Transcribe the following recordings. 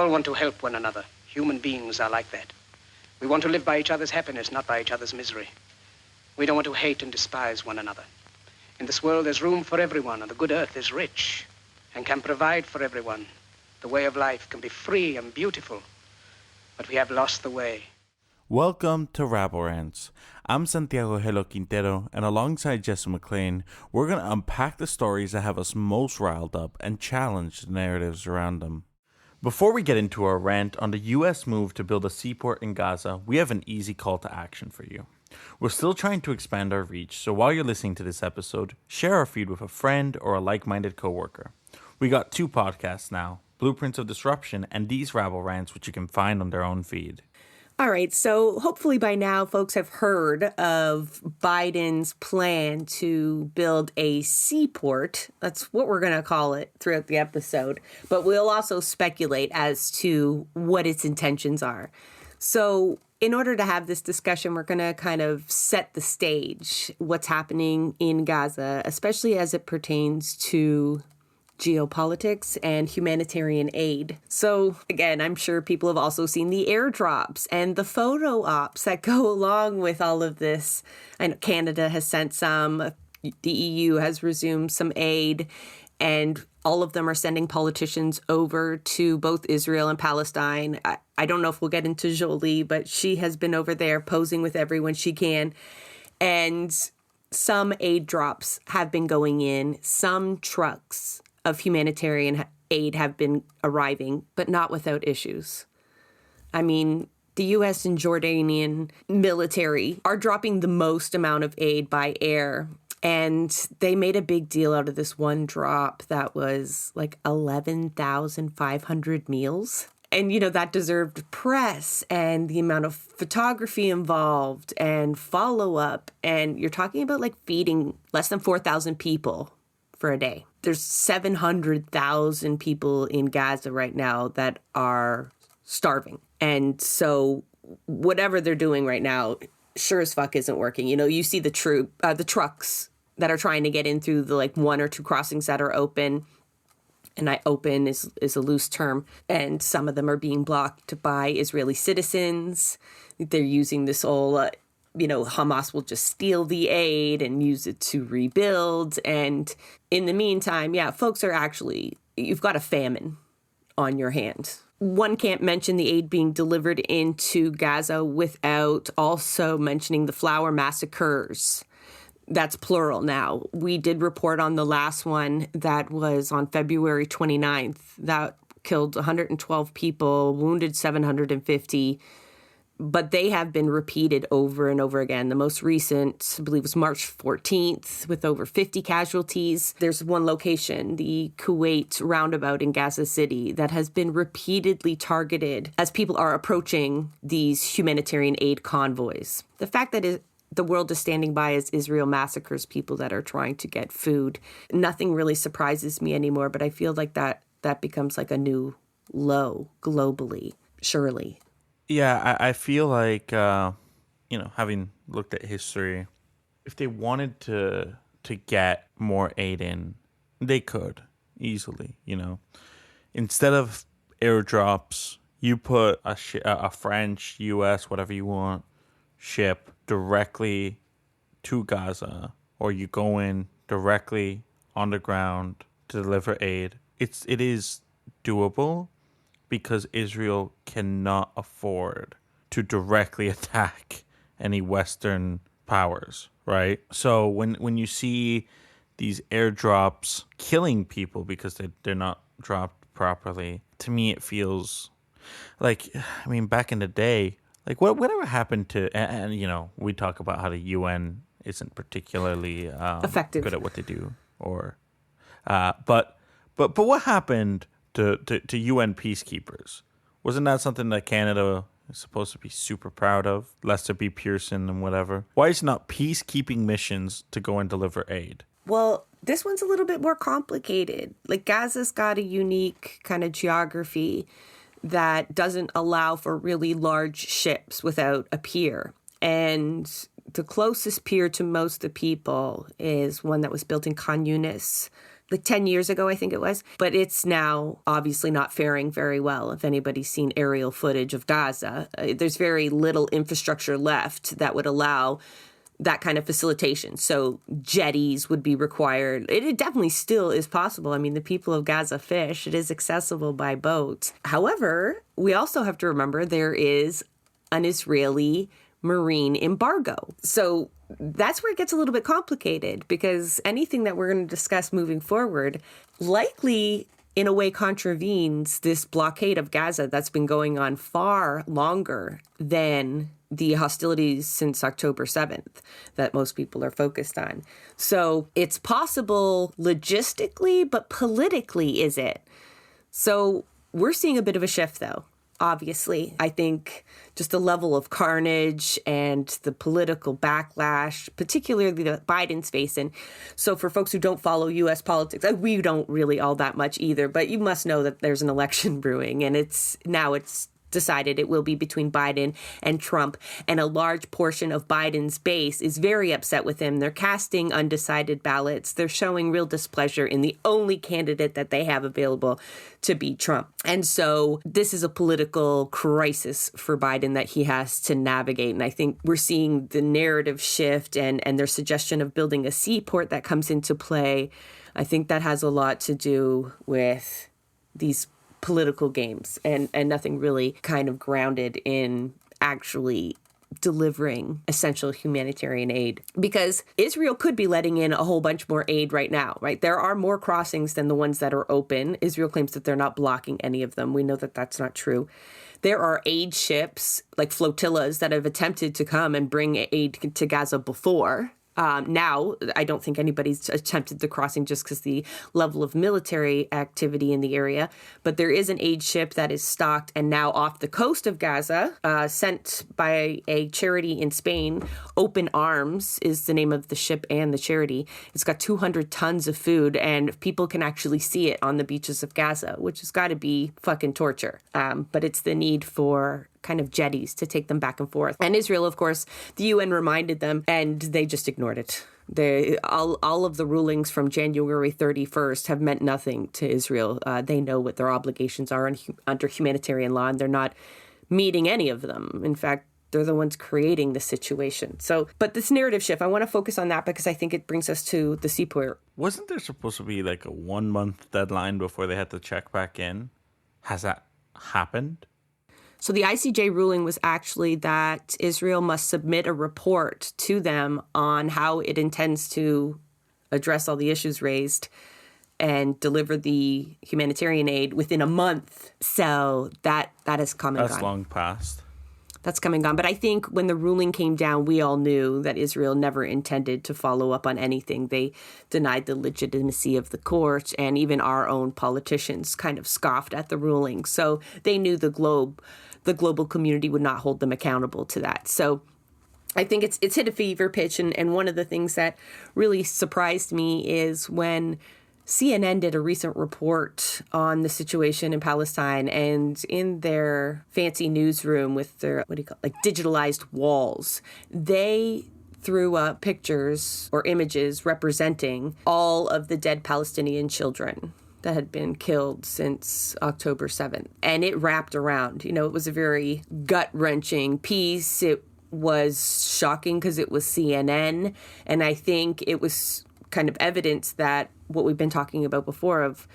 all want to help one another. Human beings are like that. We want to live by each other's happiness, not by each other's misery. We don't want to hate and despise one another. In this world, there's room for everyone, and the good earth is rich and can provide for everyone. The way of life can be free and beautiful, but we have lost the way. Welcome to Rabble Rants. I'm Santiago Helo Quintero, and alongside Jesse McLean, we're going to unpack the stories that have us most riled up and challenge the narratives around them. Before we get into our rant on the US move to build a seaport in Gaza, we have an easy call to action for you. We're still trying to expand our reach, so while you're listening to this episode, share our feed with a friend or a like-minded coworker. We got 2 podcasts now, Blueprints of Disruption and these Rabble Rants, which you can find on their own feed. All right, so hopefully by now folks have heard of Biden's plan to build a seaport. That's what we're going to call it throughout the episode. But we'll also speculate as to what its intentions are. So in order to have this discussion, we're going to kind of set the stage, what's happening in Gaza, especially as it pertains to geopolitics and humanitarian aid. So again, I'm sure people have also seen the airdrops and the photo ops that go along with all of this. I know Canada has sent some, the EU has resumed some aid, and all of them are sending politicians over to both Israel and Palestine. I don't know if we'll get into Jolie, but she has been over there posing with everyone she can. And some aid drops have been going in, some trucks of humanitarian aid have been arriving, but not without issues. I mean, the U.S. and Jordanian military are dropping the most amount of aid by air, and they made a big deal out of this one drop that was like 11,500 meals. And, you know, that deserved press and the amount of photography involved and follow-up. And you're talking about like feeding less than 4,000 people for a day. There's 700,000 people in Gaza right now that are starving. And so whatever they're doing right now sure as fuck isn't working. You know, you see the trucks that are trying to get in through the like 1 or 2 crossings that are open. And open is a loose term. And some of them are being blocked by Israeli citizens. They're using this whole Hamas will just steal the aid and use it to rebuild. And in the meantime, folks are you've got a famine on your hands. One can't mention the aid being delivered into Gaza without also mentioning the flower massacres. That's plural now. We did report on the last one that was on February 29th that killed 112 people, wounded 750. But they have been repeated over and over again. The most recent, I believe, was March 14th with over 50 casualties. There's one location, the Kuwait roundabout in Gaza City, that has been repeatedly targeted as people are approaching these humanitarian aid convoys. The fact that the world is standing by as Israel massacres people that are trying to get food, nothing really surprises me anymore, but I feel like that becomes like a new low globally, surely. Yeah, I feel like, having looked at history, if they wanted to get more aid in, they could easily, Instead of airdrops, you put a French, U.S., whatever you want, ship directly to Gaza, or you go in directly on the ground to deliver aid. It is doable, because Israel cannot afford to directly attack any Western powers, right? So when you see these airdrops killing people because they're not dropped properly, to me it feels like, back in the day, like whatever happened to, and we talk about how the UN isn't particularly effective, good at what they do, or but what happened to UN peacekeepers? Wasn't that something that Canada is supposed to be super proud of? Lester B. Pearson and whatever. Why is it not peacekeeping missions to go and deliver aid? Well, this one's a little bit more complicated. Like, Gaza's got a unique kind of geography that doesn't allow for really large ships without a pier. And the closest pier to most of the people is one that was built in Khan Yunis, like 10 years ago, I think it was. But it's now obviously not faring very well. If anybody's seen aerial footage of Gaza, there's very little infrastructure left that would allow that kind of facilitation. So jetties would be required. It definitely still is possible. I mean, the people of Gaza fish. It is accessible by boat. However, we also have to remember there is an Israeli marine embargo. So that's where it gets a little bit complicated, because anything that we're going to discuss moving forward likely in a way contravenes this blockade of Gaza that's been going on far longer than the hostilities since October 7th that most people are focused on. So it's possible logistically, but politically, is it? So we're seeing a bit of a shift, though. Obviously, I think just the level of carnage and the political backlash, particularly that Biden's facing. So for folks who don't follow U.S. politics, we don't really all that much either, but you must know that there's an election brewing, and it's decided it will be between Biden and Trump. And a large portion of Biden's base is very upset with him. They're casting undecided ballots. They're showing real displeasure in the only candidate that they have available to beat Trump. And so this is a political crisis for Biden that he has to navigate. And I think we're seeing the narrative shift and their suggestion of building a seaport that comes into play. I think that has a lot to do with these political games and nothing really kind of grounded in actually delivering essential humanitarian aid, because Israel could be letting in a whole bunch more aid right now, right? There are more crossings than the ones that are open. Israel claims that they're not blocking any of them. We know that that's not true. There are aid ships, like flotillas, that have attempted to come and bring aid to Gaza before. Now, I don't think anybody's attempted the crossing just because the level of military activity in the area. But there is an aid ship that is stocked and now off the coast of Gaza, sent by a charity in Spain. Open Arms is the name of the ship and the charity. It's got 200 tons of food, and people can actually see it on the beaches of Gaza, which has got to be fucking torture. But it's the need for kind of jetties to take them back and forth. And Israel, of course, the UN reminded them, and they just ignored it. All of the rulings from January 31st have meant nothing to Israel. They know what their obligations are under humanitarian law, and they're not meeting any of them. In fact, they're the ones creating the situation. So, but this narrative shift, I want to focus on that because I think it brings us to the Seaport. Wasn't there supposed to be like a 1 month deadline before they had to check back in? Has that happened? So the ICJ ruling was actually that Israel must submit a report to them on how it intends to address all the issues raised and deliver the humanitarian aid within a month. So that has come and gone. That's long past. That's come and gone. But I think when the ruling came down, we all knew that Israel never intended to follow up on anything. They denied the legitimacy of the court, and even our own politicians kind of scoffed at the ruling. So they knew the global community would not hold them accountable to that. So I think it's hit a fever pitch. And one of the things that really surprised me is when CNN did a recent report on the situation in Palestine, and in their fancy newsroom with their, digitalized walls, they threw up pictures or images representing all of the dead Palestinian children that had been killed since October 7th. And it wrapped around. It was a very gut-wrenching piece. It was shocking because it was CNN. And I think it was kind of evidence that what we've been talking about before of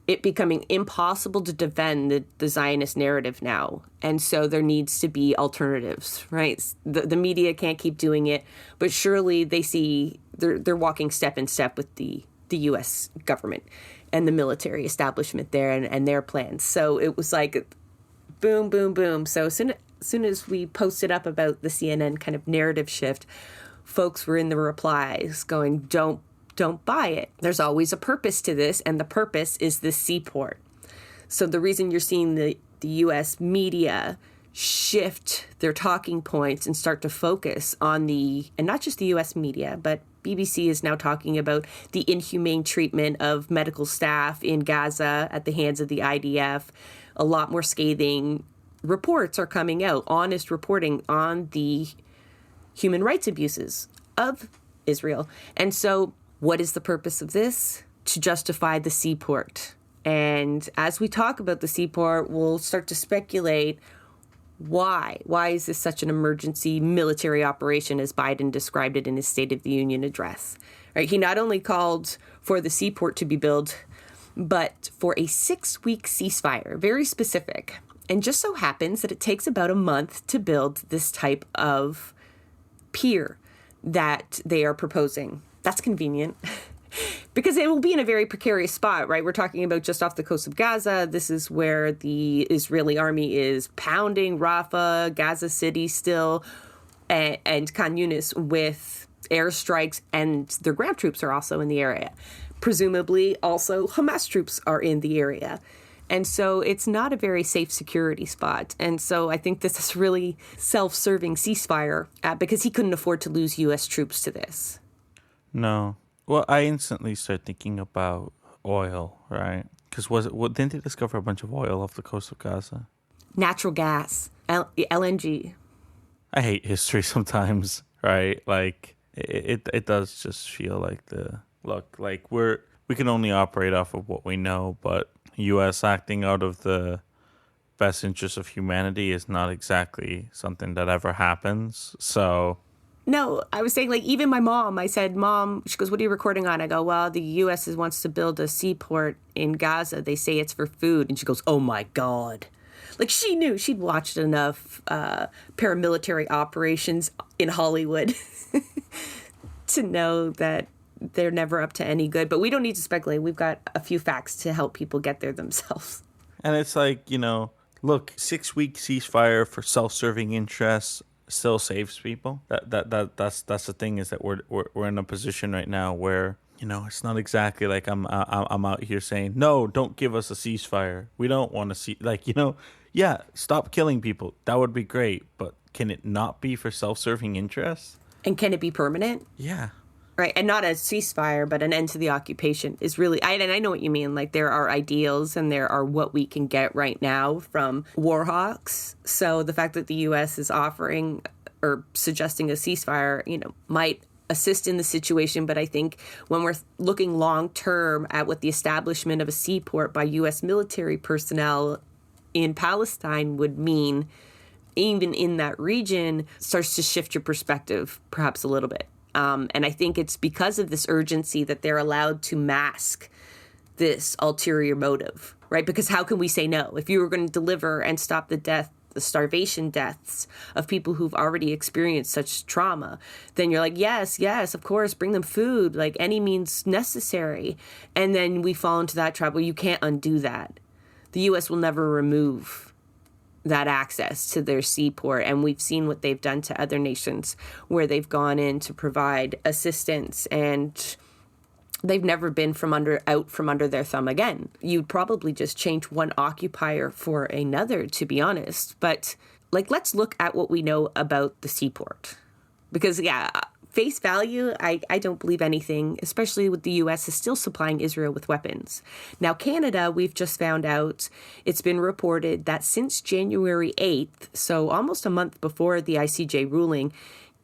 it becoming impossible to defend the Zionist narrative now. And so there needs to be alternatives, right? The media can't keep doing it, but surely they see they're walking step in step with the U.S. government and the military establishment there and their plans. So it was like boom, boom, boom. So as soon as we posted up about the CNN kind of narrative shift, folks were in the replies going, don't buy it. There's always a purpose to this, and the purpose is the seaport. So the reason you're seeing the U.S. media shift their talking points and start to focus on and not just the U.S. media, but BBC is now talking about the inhumane treatment of medical staff in Gaza at the hands of the IDF. A lot more scathing reports are coming out, honest reporting on the human rights abuses of Israel. And so what is the purpose of this? to justify the seaport. And as we talk about the seaport, we'll start to speculate why. Why is this such an emergency military operation, as Biden described it in his State of the Union address? Right? He not only called for the seaport to be built, but for a 6-week ceasefire, very specific. And just so happens that it takes about a month to build this type of pier that they are proposing. That's convenient. Because it will be in a very precarious spot, right? We're talking about just off the coast of Gaza. This is where the Israeli army is pounding Rafah, Gaza City still, and Khan Yunis with airstrikes, and their ground troops are also in the area. Presumably, also Hamas troops are in the area. And so it's not a very safe security spot. And so I think this is really self-serving ceasefire because he couldn't afford to lose U.S. troops to this. No. Well, I instantly start thinking about oil, right? Because didn't they discover a bunch of oil off the coast of Gaza? Natural gas, LNG. I hate history sometimes, right? Like it does just feel like we can only operate off of what we know, but U.S. acting out of the best interest of humanity is not exactly something that ever happens. So. No, I was saying, like, even my mom, I said, Mom, she goes, what are you recording on? I go, well, the U.S. wants to build a seaport in Gaza. They say it's for food. And she goes, oh, my God. Like, she knew. She'd watched enough paramilitary operations in Hollywood to know that they're never up to any good. But we don't need to speculate. We've got a few facts to help people get there themselves. And it's like, look, 6-week ceasefire for self-serving interests still saves people. That's the thing, is that we're in a position right now where it's not exactly like I'm out here saying no, don't give us a ceasefire. We don't want to see yeah, stop killing people. That would be great, but can it not be for self-serving interests? And can it be permanent? Yeah. Right, and not a ceasefire, but an end to the occupation is really, and I know what you mean, like there are ideals and there are what we can get right now from war hawks. So the fact that the U.S. is offering or suggesting a ceasefire, might assist in the situation. But I think when we're looking long term at what the establishment of a seaport by U.S. military personnel in Palestine would mean, even in that region, starts to shift your perspective perhaps a little bit. And I think it's because of this urgency that they're allowed to mask this ulterior motive, right? Because how can we say no? If you were going to deliver and stop the starvation deaths of people who've already experienced such trauma, then you're like, yes, of course, bring them food, like any means necessary. And then we fall into that trap where you can't undo that. The U.S. will never remove that access to their seaport. And we've seen what they've done to other nations where they've gone in to provide assistance, and they've never been out from under their thumb again. You'd probably just change one occupier for another, to be honest. But let's look at what we know about the seaport. Because face value, I don't believe anything, especially with the U.S. is still supplying Israel with weapons. Now, Canada, we've just found out, it's been reported that since January 8th, so almost a month before the ICJ ruling,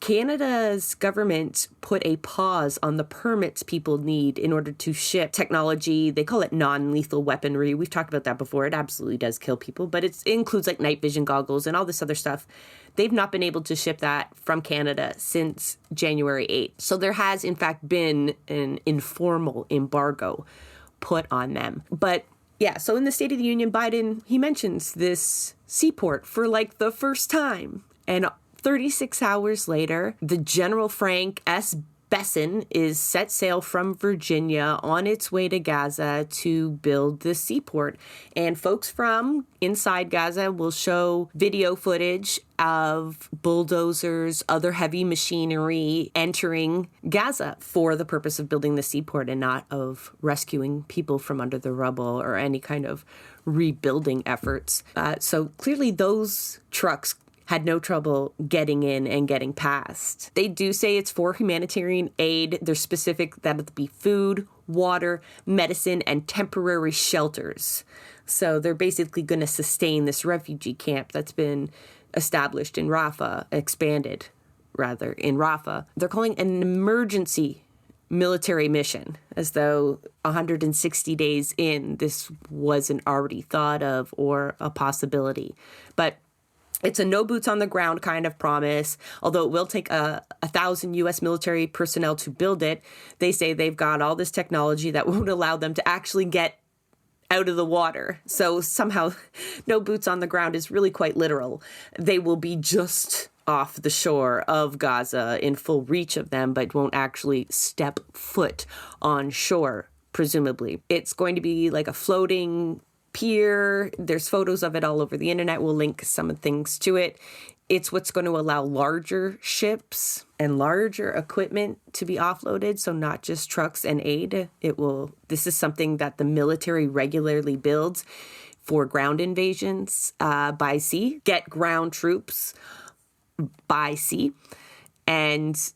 Canada's government put a pause on the permits people need in order to ship technology. They call it non-lethal weaponry. We've talked about that before. It absolutely does kill people, but it includes like night vision goggles and all this other stuff. They've not been able to ship that from Canada since January 8th. So there has, in fact, been an informal embargo put on them. But yeah, so in the State of the Union, Biden, he mentions this seaport for like the first time. And 36 hours later, the General Frank S. Besson is set sail from Virginia on its way to Gaza to build the seaport. And folks from inside Gaza will show video footage of bulldozers, other heavy machinery entering Gaza for the purpose of building the seaport and not of rescuing people from under the rubble or any kind of rebuilding efforts. So clearly those trucks had no trouble getting in and getting past. They do say it's for humanitarian aid. They're specific that it'll be food, water, medicine, and temporary shelters. So they're basically going to sustain this refugee camp that's been established in Rafah. They're calling it an emergency military mission, as though 160 days in, this wasn't already thought of or a possibility. But it's a no boots on the ground kind of promise, although it will take 1,000 U.S. military personnel to build it. They say they've got all this technology that won't allow them to actually get out of the water. So somehow no boots on the ground is really quite literal. They will be just off the shore of Gaza in full reach of them, but won't actually step foot on shore, presumably. It's going to be like a floating pier. There's photos of it all over the internet. We'll link some of things to it. It's what's going to allow larger ships and larger equipment to be offloaded, so not just trucks and aid. This is something that the military regularly builds for ground invasions by sea, get ground troops by sea, and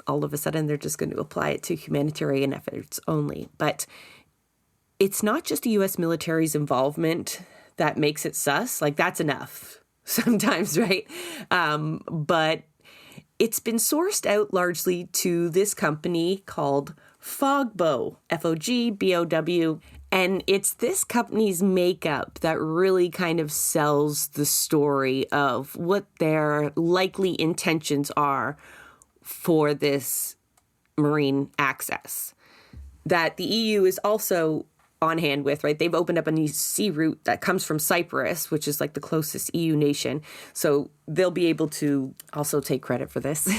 all of a sudden they're just going to apply it to humanitarian efforts only. But it's not just the U.S. military's involvement that makes it sus. Like, that's enough sometimes, right? But it's been sourced out largely to this company called Fogbow, Fogbow. And it's this company's makeup that really kind of sells the story of what their likely intentions are for this marine access that the EU is also on hand with, right? They've opened up a new sea route that comes from Cyprus, which is like the closest EU nation. So they'll be able to also take credit for this.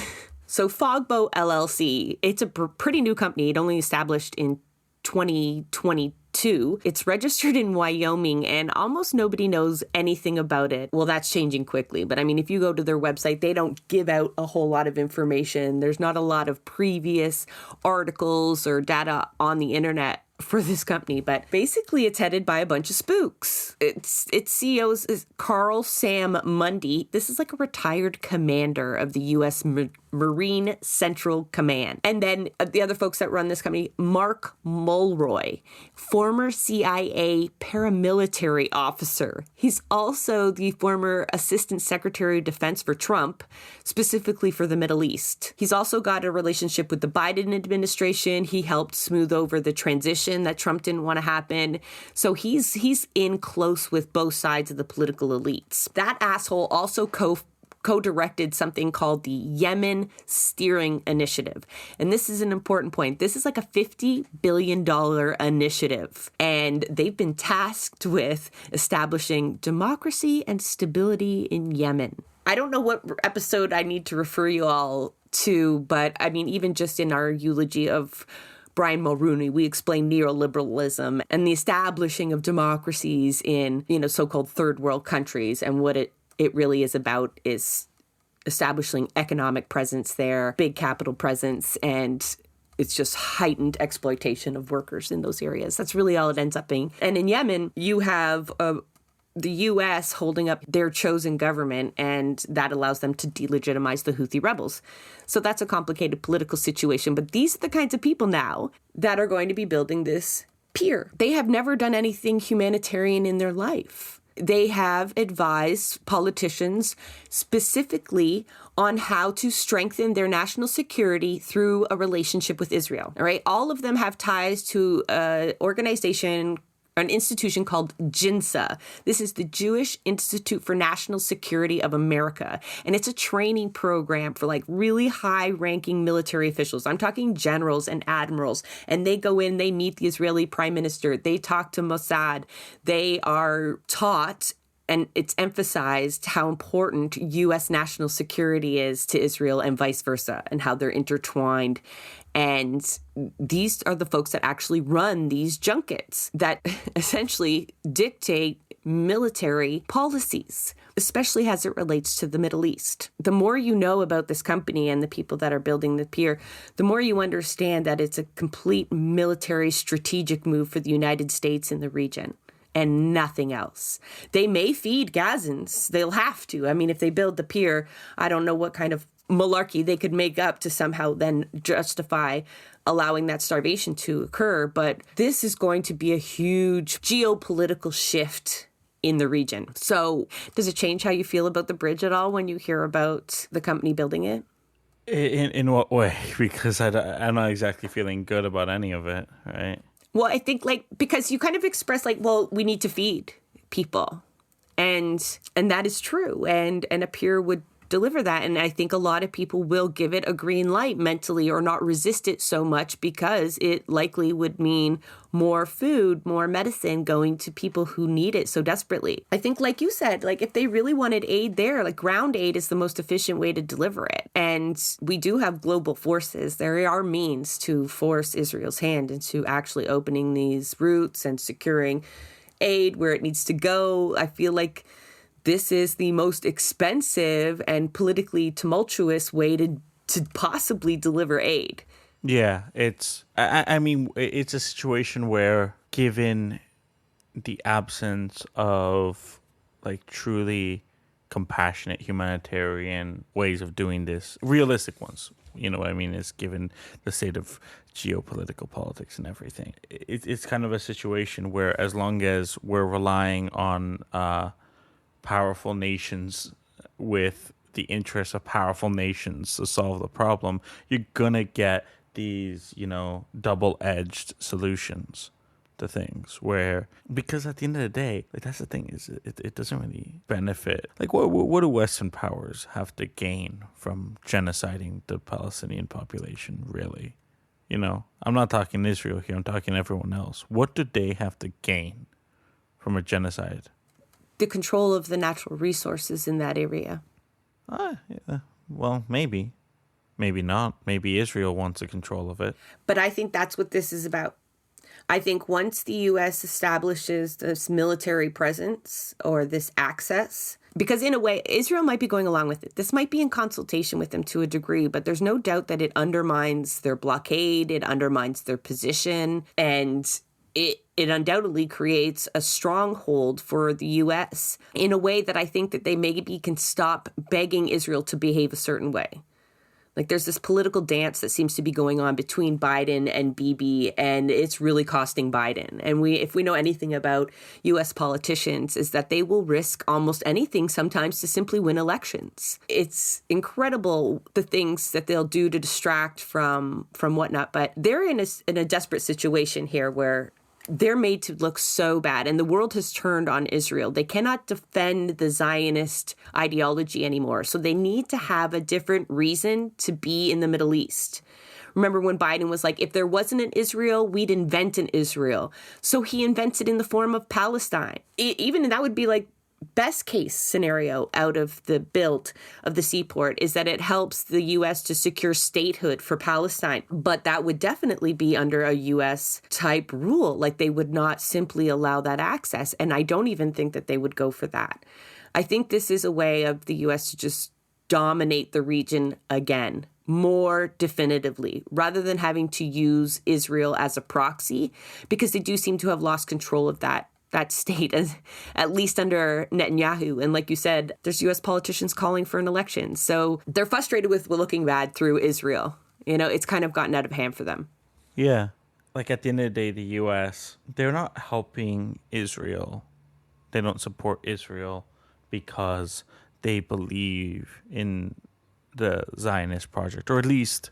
So Fogbow LLC, it's a pretty new company. It only established in 2022. It's registered in Wyoming, and almost nobody knows anything about it. Well, that's changing quickly. But I mean, if you go to their website, they don't give out a whole lot of information. There's not a lot of previous articles or data on the internet for this company, but basically it's headed by a bunch of spooks. Its CEO is Carl Sam Mundy. This is like a retired commander of the U.S. Marine Central Command. And then the other folks that run this company, Mark Mulroy, former CIA paramilitary officer. He's also the former Assistant Secretary of Defense for Trump, specifically for the Middle East. He's also got a relationship with the Biden administration. He helped smooth over the transition that Trump didn't want to happen. So he's in close with both sides of the political elites. That asshole also co-directed something called the Yemen Steering Initiative. And this is an important point. This is like a $50 billion initiative. And they've been tasked with establishing democracy and stability in Yemen. I don't know what episode I need to refer you all to, but I mean, even just in our eulogy of Brian Mulrooney, we explain neoliberalism and the establishing of democracies in, so-called third world countries, and what it really is about is establishing economic presence there, big capital presence, and it's just heightened exploitation of workers in those areas. That's really all it ends up being. And in Yemen, you have the U.S. holding up their chosen government, and that allows them to delegitimize the Houthi rebels. So that's a complicated political situation. But these are the kinds of people now that are going to be building this pier. They have never done anything humanitarian in their life. They have advised politicians specifically on how to strengthen their national security through a relationship with Israel. All right. All of them have ties to an institution called JINSA. This is the Jewish Institute for National Security of America. And it's a training program for like really high-ranking military officials. I'm talking generals and admirals. And they go in, they meet the Israeli prime minister. They talk to Mossad. They are taught, and it's emphasized how important U.S. national security is to Israel and vice versa, and how they're intertwined. And these are the folks that actually run these junkets that essentially dictate military policies, especially as it relates to the Middle East. The more you know about this company and the people that are building the pier, the more you understand that it's a complete military strategic move for the United States in the region and nothing else. They may feed Gazans. They'll have to. I mean, if they build the pier, I don't know what kind of malarkey they could make up to somehow then justify allowing that starvation to occur. But this is going to be a huge geopolitical shift in the region. So does it change how you feel about the bridge at all when you hear about the company building it? In what way? Because I'm not exactly feeling good about any of it, right? Well, I think because you kind of express well, we need to feed people, and that is true, and a peer would deliver that, and I think a lot of people will give it a green light mentally or not resist it so much because it likely would mean more food, more medicine going to people who need it so desperately. I think, like you said, if they really wanted aid there, ground aid is the most efficient way to deliver it. And we do have global forces. There are means to force Israel's hand into actually opening these routes and securing aid where it needs to go. I feel like this is the most expensive and politically tumultuous way to possibly deliver aid. Yeah, I mean, it's a situation where, given the absence of truly compassionate humanitarian ways of doing this, realistic ones, you know what I mean, is given the state of geopolitical politics and everything, it's kind of a situation where, as long as we're relying on powerful nations with the interests of powerful nations to solve the problem, you're gonna get these, double-edged solutions to things where, because at the end of the day, that's the thing, is it doesn't really benefit. What do Western powers have to gain from genociding the Palestinian population, really? I'm not talking Israel here, I'm talking everyone else. What do they have to gain from a genocide? The control of the natural resources in that area. Yeah. Well, maybe not. Maybe Israel wants a control of it. But I think that's what this is about. I think once the U.S. establishes this military presence or this access, because in a way, Israel might be going along with it. This might be in consultation with them to a degree, but there's no doubt that it undermines their blockade, it undermines their position, and it undoubtedly creates a stronghold for the U.S. in a way that I think that they maybe can stop begging Israel to behave a certain way. There's this political dance that seems to be going on between Biden and Bibi, and it's really costing Biden. And if we know anything about U.S. politicians, is that they will risk almost anything sometimes to simply win elections. It's incredible the things that they'll do to distract from whatnot. But they're in a desperate situation here where they're made to look so bad, and the world has turned on Israel. They cannot defend the Zionist ideology anymore, so they need to have a different reason to be in the Middle East. Remember when Biden was like, if there wasn't an Israel, we'd invent an Israel. So he invented in the form of Palestine. Even that would be best case scenario out of the build of the Seaport is that it helps the U.S. to secure statehood for Palestine. But that would definitely be under a U.S. type rule. They would not simply allow that access. And I don't even think that they would go for that. I think this is a way of the U.S. to just dominate the region again, more definitively, rather than having to use Israel as a proxy, because they do seem to have lost control of that state, at least under Netanyahu. And like you said, there's U.S. politicians calling for an election. So they're frustrated with looking bad through Israel. It's kind of gotten out of hand for them. Yeah. At the end of the day, the U.S., they're not helping Israel. They don't support Israel because they believe in the Zionist project, or at least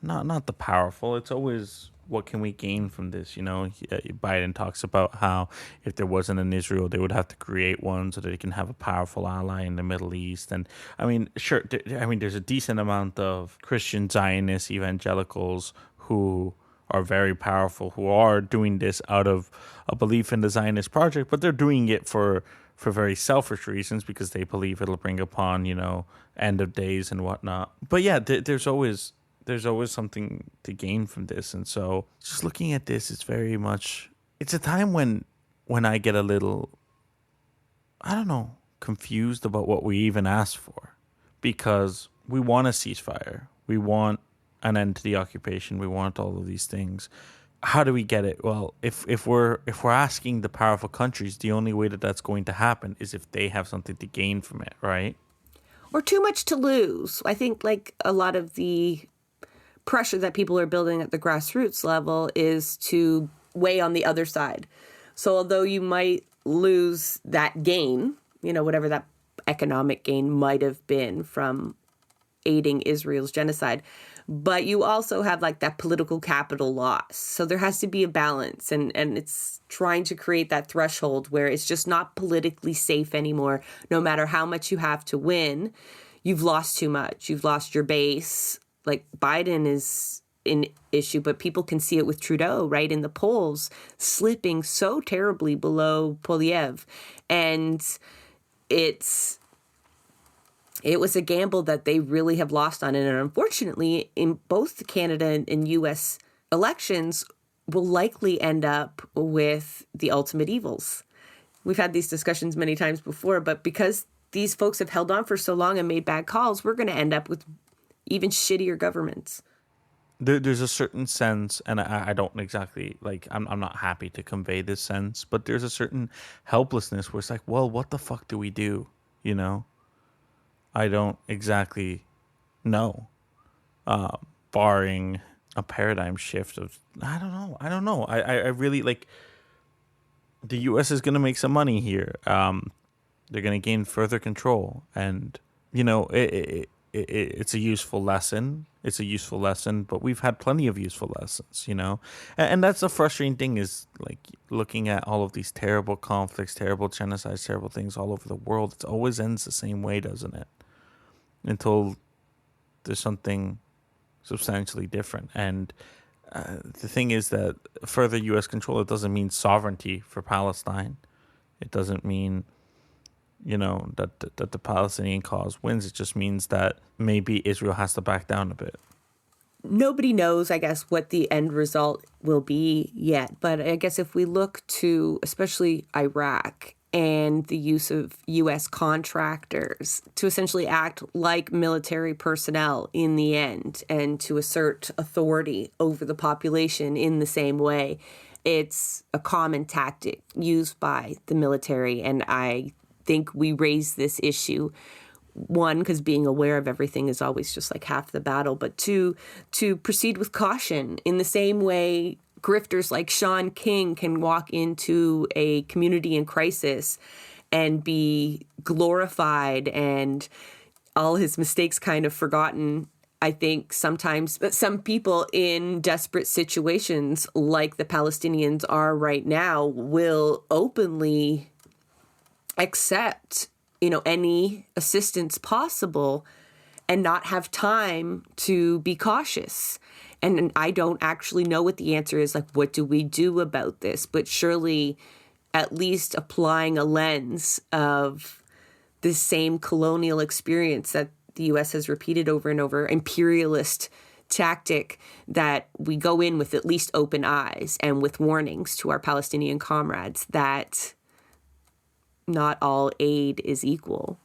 not the powerful. It's always, what can we gain from this? Biden talks about how if there wasn't an Israel, they would have to create one so that they can have a powerful ally in the Middle East. And I mean, sure, there's a decent amount of Christian Zionist evangelicals who are very powerful, who are doing this out of a belief in the Zionist project, but they're doing it for very selfish reasons because they believe it'll bring upon, end of days and whatnot. But yeah, there's always something to gain from this. And so just looking at this, it's very much, it's a time when I get a little, I don't know, confused about what we even asked for, because we want a ceasefire. We want an end to the occupation. We want all of these things. How do we get it? Well, if we're asking the powerful countries, the only way that that's going to happen is if they have something to gain from it, right? Or too much to lose. I think a lot of the pressure that people are building at the grassroots level is to weigh on the other side. So although you might lose that gain, whatever that economic gain might have been from aiding Israel's genocide. But you also have like that political capital loss. So there has to be a balance, and it's trying to create that threshold where it's just not politically safe anymore. No matter how much you have to win, you've lost too much. You've lost your base. Like Biden is an issue, but people can see it with Trudeau, right, in the polls, slipping so terribly below Polyev. And it was a gamble that they really have lost on. And unfortunately, in both Canada and U.S. elections, will likely end up with the ultimate evils. We've had these discussions many times before, but because these folks have held on for so long and made bad calls, we're going to end up with even shittier governments. There's a certain sense, and I don't exactly, like, I'm not happy to convey this sense, but there's a certain helplessness where it's like, well, what the fuck do we do, you know? I don't exactly know, barring a paradigm shift of, I don't know. I really, like, the U.S. is going to make some money here. They're going to gain further control. And, you know, it's a useful lesson. It's a useful lesson, but we've had plenty of useful lessons, you know? And that's the frustrating thing is, like, looking at all of these terrible conflicts, terrible genocides, terrible things all over the world. It always ends the same way, doesn't it? Until there's something substantially different. And the thing is that further U.S. control, it doesn't mean sovereignty for Palestine. It doesn't mean, you know, that the Palestinian cause wins. It just means that maybe Israel has to back down a bit. Nobody knows, I guess, what the end result will be yet. But I guess if we look to especially Iraq and the use of U.S. contractors to essentially act like military personnel in the end and to assert authority over the population in the same way, it's a common tactic used by the military. And I think we raise this issue, one, because being aware of everything is always just like half the battle, but two, to proceed with caution in the same way grifters like Sean King can walk into a community in crisis and be glorified and all his mistakes kind of forgotten. I think sometimes some people in desperate situations like the Palestinians are right now will openly accept, you know, any assistance possible and not have time to be cautious. And I don't actually know what the answer is. Like, what do we do about this? But surely at least applying a lens of this same colonial experience that the U.S. has repeated over and over, imperialist tactic, that we go in with at least open eyes and with warnings to our Palestinian comrades that not all aid is equal.